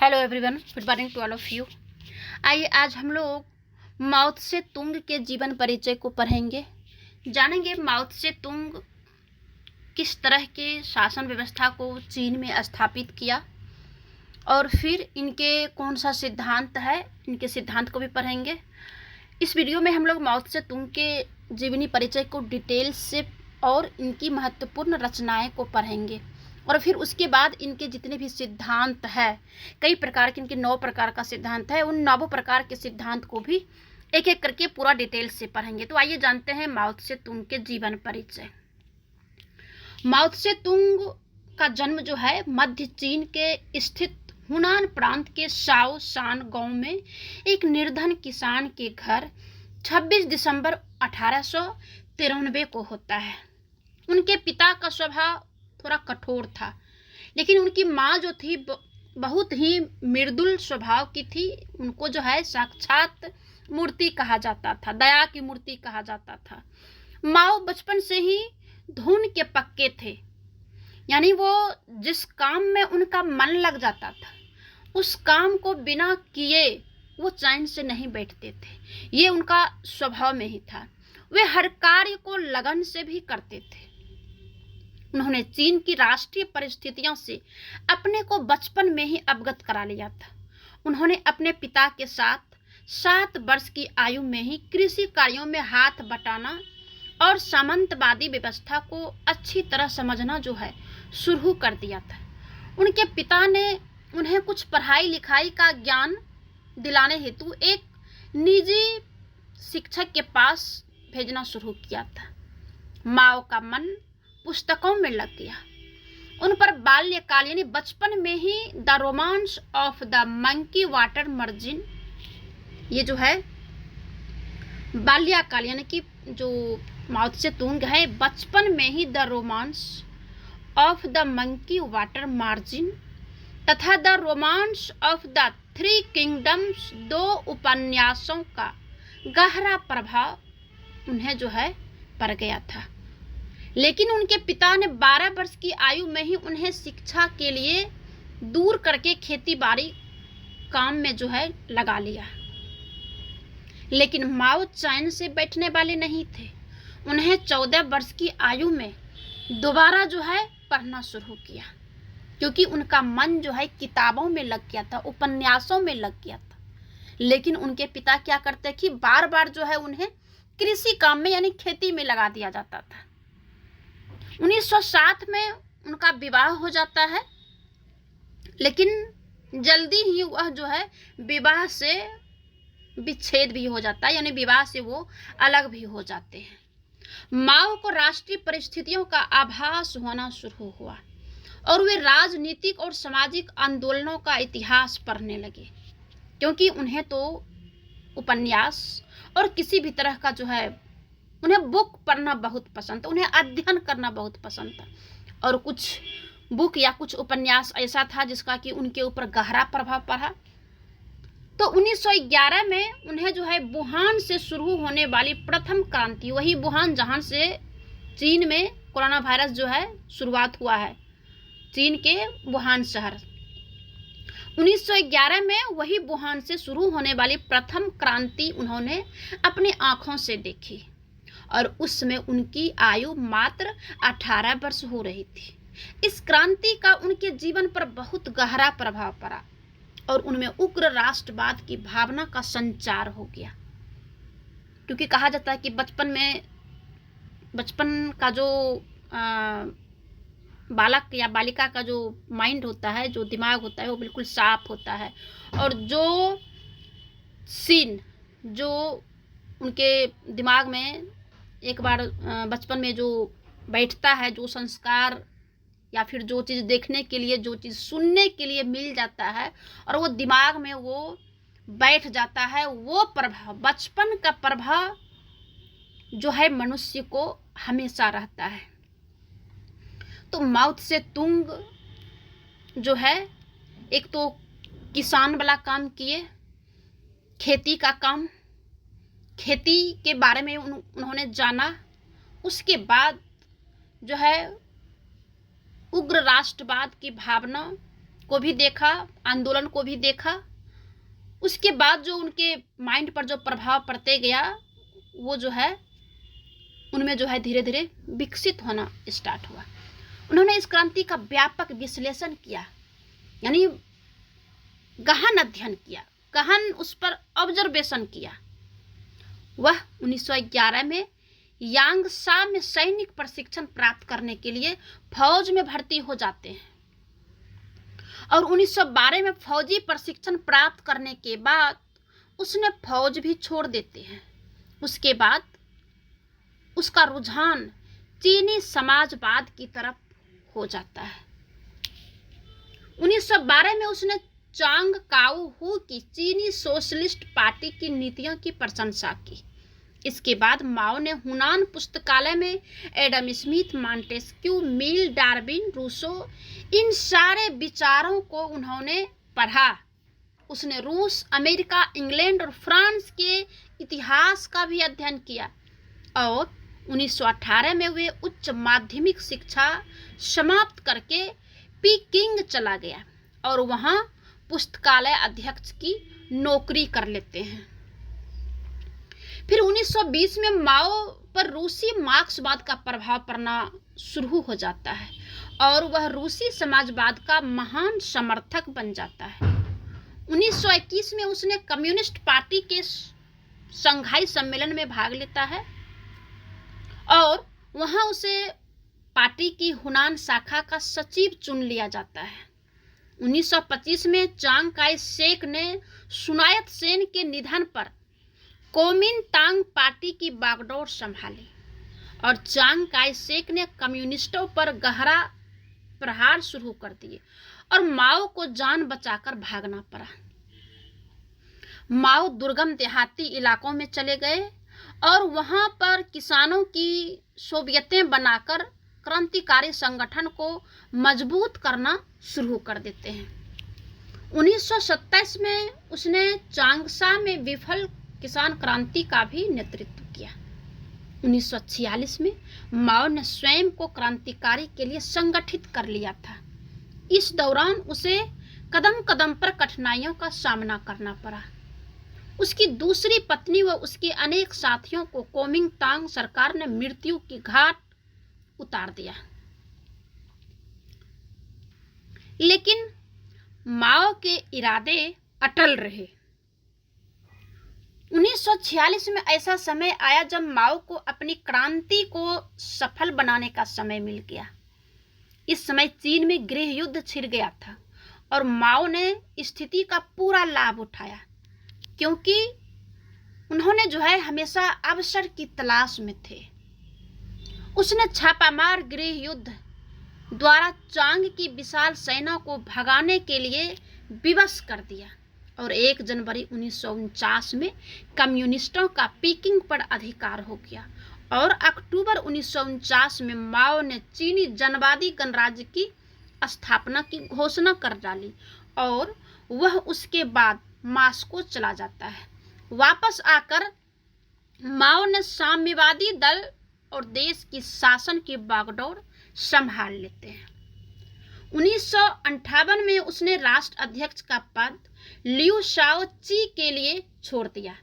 Hello everyone, good morning to all of you. आइए आज हम लोग माओ त्से तुंग के जीवन परिचय को पढ़ेंगे, जानेंगे माओ त्से तुंग किस तरह के शासन व्यवस्था को चीन में स्थापित किया और फिर इनके कौन सा सिद्धांत है, इनके सिद्धांत को भी पढ़ेंगे। इस वीडियो में हम लोग माओ त्से तुंग के जीवनी परिचय को डिटेल से और इनकी महत्वपूर्ण रचनाएं को पढ़ेंगे और फिर उसके बाद इनके जितने भी सिद्धांत है, कई प्रकार के, इनके 9 प्रकार का सिद्धांत है, उन 9 प्रकार के सिद्धांत को भी एक एक करके पूरा डिटेल से पढ़ेंगे। तो आइए जानते हैं माओ त्से तुंग के जीवन परिचय। माओ त्से तुंग का जन्म जो है मध्य चीन के स्थित हुनान प्रांत के शाओ शान गांव में एक निर्धन किसान के घर 26 दिसंबर 1893 को होता है। उनके पिता का स्वभाव थोड़ा कठोर था, लेकिन उनकी माँ जो थी बहुत ही मृदुल स्वभाव की थी। उनको जो है साक्षात मूर्ति कहा जाता था, दया की मूर्ति कहा जाता था। माओ बचपन से ही धुन के पक्के थे, यानी वो जिस काम में उनका मन लग जाता था उस काम को बिना किए वो चैन से नहीं बैठते थे। ये उनका स्वभाव में ही था। वे हर कार्य को लगन से भी करते थे। उन्होंने चीन की राष्ट्रीय परिस्थितियों से अपने को बचपन में ही अवगत करा लिया था। उन्होंने अपने पिता के साथ 7 वर्ष की आयु में ही कृषि कार्यों में हाथ बटाना और सामंतवादी व्यवस्था को अच्छी तरह समझना जो है शुरू कर दिया था। उनके पिता ने उन्हें कुछ पढ़ाई लिखाई का ज्ञान दिलाने हेतु एक निजी शिक्षक के पास भेजना शुरू किया था। माओ का मन पुस्तकों में लग गया। उन पर बाल्यकाल यानी बचपन में ही the romance of the monkey water margin, ये जो है बाल्यकाल यानी कि जो माओ त्से तुंग है बचपन में ही the romance of the monkey water margin तथा the romance of the 3 kingdoms 2 उपन्यासों का गहरा प्रभाव उन्हें जो है पड़ गया था। लेकिन उनके पिता ने 12 वर्ष की आयु में ही उन्हें शिक्षा के लिए दूर करके खेती बाड़ी काम में जो है लगा लिया। लेकिन माओ चैन से बैठने वाले नहीं थे। उन्हें 14 वर्ष की आयु में दोबारा जो है पढ़ना शुरू किया, क्योंकि उनका मन जो है किताबों में लग गया था, उपन्यासों में लग गया था। लेकिन उनके पिता क्या करते कि बार बार जो है उन्हें कृषि काम में यानी खेती में लगा दिया जाता था। 1907 में उनका विवाह हो जाता है, लेकिन जल्दी ही वह जो है विवाह से विच्छेद भी हो जाता है, यानी विवाह से वो अलग भी हो जाते हैं। माओ को राष्ट्रीय परिस्थितियों का आभास होना शुरू हुआ और वे राजनीतिक और सामाजिक आंदोलनों का इतिहास पढ़ने लगे, क्योंकि उन्हें तो उपन्यास और किसी भी तरह का जो है उन्हें बुक पढ़ना बहुत पसंद था, उन्हें अध्ययन करना बहुत पसंद था। और कुछ बुक या कुछ उपन्यास ऐसा था जिसका कि उनके ऊपर गहरा प्रभाव पड़ा। तो 1911 में उन्हें जो है वुहान से शुरू होने वाली प्रथम क्रांति, वही वुहान जहां से चीन में कोरोना वायरस जो है शुरुआत हुआ है, चीन के वुहान शहर, 1911 में वही वुहान से शुरू होने वाली प्रथम क्रांति उन्होंने अपनी आंखों से देखी और उसमें उनकी आयु मात्र 18 वर्ष हो रही थी। इस क्रांति का उनके जीवन पर बहुत गहरा प्रभाव पड़ा और उनमें उग्र राष्ट्रवाद की भावना का संचार हो गया, क्योंकि कहा जाता है कि बचपन का जो बालक या बालिका का जो माइंड होता है, जो दिमाग होता है, वो बिल्कुल साफ होता है और जो सीन जो उनके दिमाग में एक बार बचपन में जो बैठता है, जो संस्कार या फिर जो चीज़ देखने के लिए, जो चीज़ सुनने के लिए मिल जाता है और वो दिमाग में वो बैठ जाता है, वो प्रभाव, बचपन का प्रभाव जो है मनुष्य को हमेशा रहता है। तो माओ त्से तुंग जो है एक तो किसान वाला काम किए, खेती का काम, खेती के बारे में उन्होंने जाना। उसके बाद जो है उग्र राष्ट्रवाद की भावना को भी देखा, आंदोलन को भी देखा। उसके बाद जो उनके माइंड पर जो प्रभाव पड़ते गया, वो जो है उनमें जो है धीरे धीरे विकसित होना स्टार्ट हुआ। उन्होंने इस क्रांति का व्यापक विश्लेषण किया, यानी गहन अध्ययन किया, गहन उस पर ऑब्जर्वेशन किया। वह 1911 में यांगसा में सैनिक प्रशिक्षण प्राप्त करने के लिए फौज में भर्ती हो जाते हैं और 1912 में फौजी प्रशिक्षण प्राप्त करने के बाद उसने फौज भी छोड़ देते हैं। उसके बाद उसका रुझान चीनी समाजवाद की तरफ हो जाता है। 1912 में उसने चांग काओ हू की चीनी सोशलिस्ट पार्टी की नीतियों की प्रशंसा की। इसके बाद माओ ने हुनान पुस्तकालय में एडम स्मिथ, मॉन्टेस्क्यू, मिल, डार्विन, रूसो, इन सारे विचारों को उन्होंने पढ़ा। उसने रूस, अमेरिका, इंग्लैंड और फ्रांस के इतिहास का भी अध्ययन किया और 1918 में वे उच्च माध्यमिक शिक्षा समाप्त करके पीकिंग चला गया और वहां पुस्तकालय अध्यक्ष की नौकरी कर लेते हैं। फिर 1920 में माओ पर रूसी मार्क्सवाद का प्रभाव पड़ना शुरू हो जाता है और वह रूसी समाजवाद का महान समर्थक बन जाता है। 1921 में उसने कम्युनिस्ट पार्टी के शंघाई सम्मेलन में भाग लेता है और वहां उसे पार्टी की हुनान शाखा का सचिव चुन लिया जाता है। 1925 में चांग काई शेक ने सुनायत सेन के निधन पर कोमिनतांग पार्टी की बागडोर संभाली और चांग काई शेक ने कम्युनिस्टों पर गहरा प्रहार शुरू कर दिए और माओ को जान बचाकर भागना पड़ा। माओ दुर्गम देहाती इलाकों में चले गए और वहां पर किसानों की सोवियतें बनाकर क्रांतिकारी संगठन को मजबूत करना शुरू कर देते हैं। 1927 में उसने चांगसा में विफल किसान क्रांति का भी नेतृत्व किया। 1946 में माओ ने स्वयं को क्रांतिकारी के लिए संगठित कर लिया था। इस दौरान उसे कदम कदम पर कठिनाइयों का सामना करना पड़ा। उसकी दूसरी पत्नी व उसके अनेक साथियों को कोमिंगतांग सरकार ने मृत्यु की घाट उतार दिया, लेकिन माओ के इरादे अटल रहे। 1946 में ऐसा समय आया जब माओ को अपनी क्रांति को सफल बनाने का समय मिल गया। इस समय चीन में गृह युद्ध छिड़ गया था और माओ ने स्थिति का पूरा लाभ उठाया, क्योंकि उन्होंने जो है हमेशा अवसर की तलाश में थे। उसने छापामार गृह युद्ध द्वारा चांग की विशाल सेना को भगाने के लिए विवश कर दिया और 1 जनवरी 1949 में कम्युनिस्टों का पीकिंग पर अधिकार हो गया और अक्टूबर 1949 में माओ ने चीनी जनवादी गणराज्य की स्थापना की घोषणा कर डाली और वह उसके बाद मास्को चला जाता है। वापस आकर माओ ने साम्यवादी दल और देश की शासन की बागडोर संभाल लेते हैं। 1958 में उसने राष्ट्र अध्यक्ष का पद लियू शाओची के लिए छोड़ दिया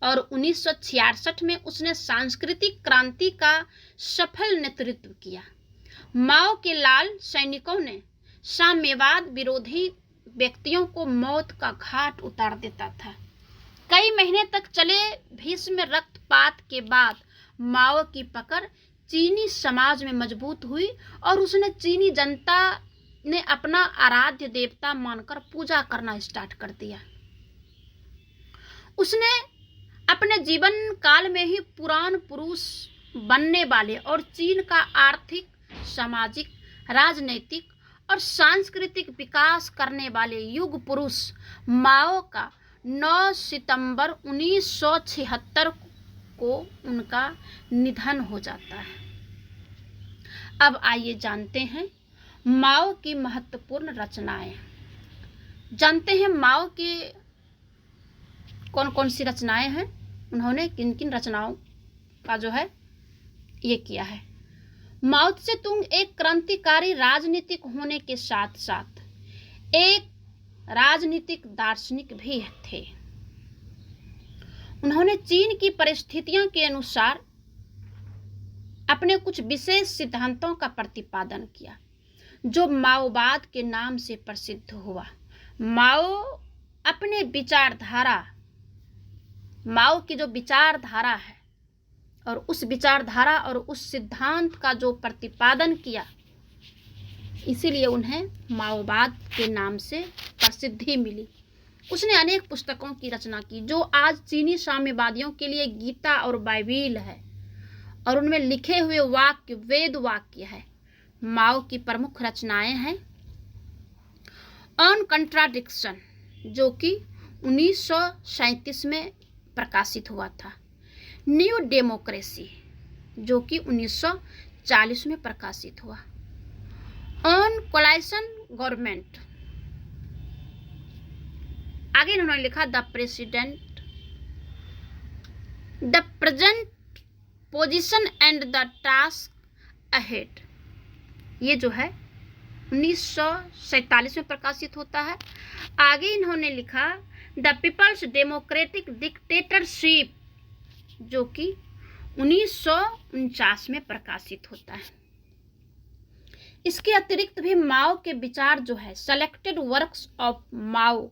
और 1966 में उसने सांस्कृतिक क्रांति का सफल नेतृत्व किया। माओ के लाल सैनिकों ने साम्यवाद विरोधी व्यक्तियों को मौत का घाट उतार देता था। कई महीने तक चले भीषण रक्तपात के बाद माओ की पकड़ चीनी समाज में मजबूत हुई और उसने चीनी जनता ने अपना आराध्य देवता मानकर पूजा करना स्टार्ट कर दिया। उसने अपने जीवन काल में ही पुराण पुरुष बनने वाले और चीन का आर्थिक, सामाजिक, राजनीतिक और सांस्कृतिक विकास करने वाले युग पुरुष माओ का 9 सितंबर 1976 को उनका निधन हो जाता है। अब आइए जानते हैं माओ की महत्वपूर्ण रचनाएं। जानते हैं माओ के कौन कौन सी रचनाएं हैं, उन्होंने किन किन रचनाओं का जो है ये किया है। माओ त्से तुंग एक क्रांतिकारी राजनीतिक होने के साथ साथ एक राजनीतिक दार्शनिक भी थे। उन्होंने चीन की परिस्थितियों के अनुसार अपने कुछ विशेष सिद्धांतों का प्रतिपादन किया जो माओवाद के नाम से प्रसिद्ध हुआ। माओ की जो विचारधारा है और उस विचारधारा और उस सिद्धांत का जो प्रतिपादन किया, इसीलिए उन्हें माओवाद के नाम से प्रसिद्धि मिली। उसने अनेक पुस्तकों की रचना की जो आज चीनी साम्यवादियों के लिए गीता और बाइबिल है और उनमें लिखे हुए वाक्य वेद वाक्य है। माओ की प्रमुख रचनाएं हैं ऑन कंट्राडिक्शन जो कि 1937 में प्रकाशित हुआ था, न्यू डेमोक्रेसी जो कि 1940 में प्रकाशित हुआ, ऑन कोलाइशन गवर्नमेंट, आगे इन्होंने लिखा the present position and the task ahead, ये जो है 1947 में प्रकाशित होता है। आगे इन्होंने लिखा द पीपल्स डेमोक्रेटिक डिक्टेटरशिप जो कि 1949 में प्रकाशित होता है। इसके अतिरिक्त भी माओ के विचार जो है selected works of Mao,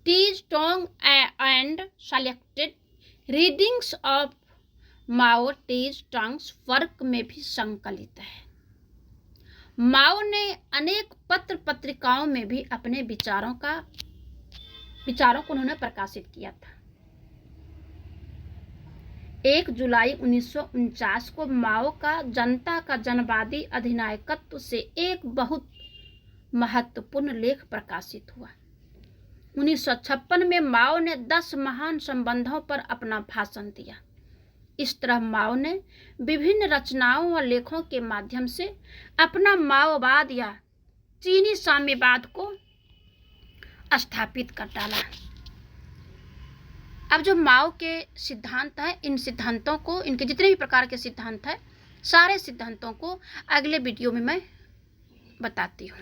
Tse Tung and selected readings of Mao Tse Tung's work में भी संकलित है। माओ ने अनेक पत्र पत्रिकाओं में भी अपने विचारों को उन्होंने प्रकाशित किया था। 1 जुलाई 1949 को माओ का जनता का जनवादी अधिनायकत्व से एक बहुत महत्वपूर्ण लेख प्रकाशित हुआ। 1956 में माओ ने 10 महान संबंधों पर अपना भाषण दिया। इस तरह माओ ने विभिन्न रचनाओं व लेखों के माध्यम से अपना माओवाद या चीनी साम्यवाद को स्थापित कर डाला। अब जो माओ के सिद्धांत है, इन सिद्धांतों को, इनके जितने भी प्रकार के सिद्धांत है, सारे सिद्धांतों को अगले वीडियो में मैं बताती हूँ।